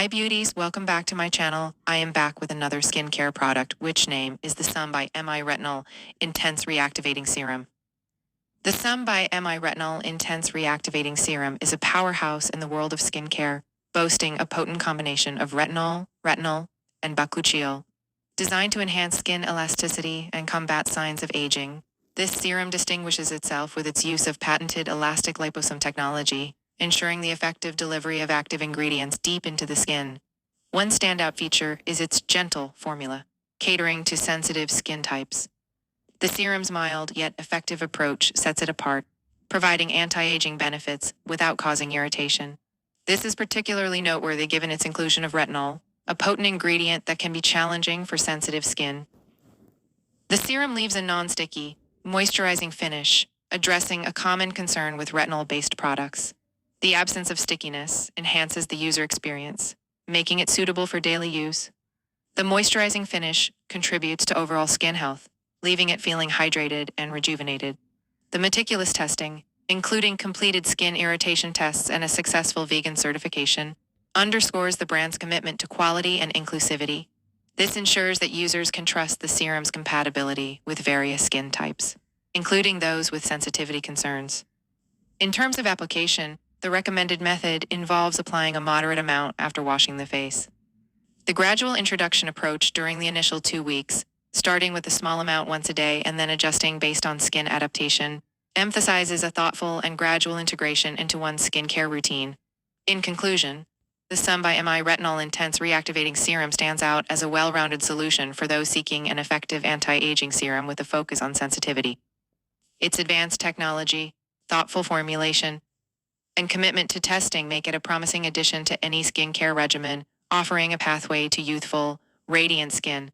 Hi beauties, welcome back to my channel. I am back with another skincare product, which name is the Serum by Retinol Intense Reactivating Serum. The Serum by Retinol Intense Reactivating Serum is a powerhouse in the world of skincare, boasting a potent combination of retinol, and bakuchiol. Designed to enhance skin elasticity and combat signs of aging, this serum distinguishes itself with its use of patented elastic liposome technology, ensuring the effective delivery of active ingredients deep into the skin. One standout feature is its gentle formula, catering to sensitive skin types. The serum's mild yet effective approach sets it apart, providing anti-aging benefits without causing irritation. This is particularly noteworthy given its inclusion of retinol, a potent ingredient that can be challenging for sensitive skin. The serum leaves a non-sticky, moisturizing finish, addressing a common concern with retinol-based products. The absence of stickiness enhances the user experience, making it suitable for daily use. The moisturizing finish contributes to overall skin health, leaving it feeling hydrated and rejuvenated. The meticulous testing, including completed skin irritation tests and a successful vegan certification, underscores the brand's commitment to quality and inclusivity. This ensures that users can trust the serum's compatibility with various skin types, including those with sensitivity concerns. In terms of application, the recommended method involves applying a moderate amount after washing the face. The gradual introduction approach during the initial 2 weeks, starting with a small amount once a day and then adjusting based on skin adaptation, emphasizes a thoughtful and gradual integration into one's skincare routine. In conclusion, the Serum by Retinol Intense Reactivating Serum stands out as a well-rounded solution for those seeking an effective anti-aging serum with a focus on sensitivity. Its advanced technology, thoughtful formulation, and commitment to testing make it a promising addition to any skincare regimen, offering a pathway to youthful, radiant skin.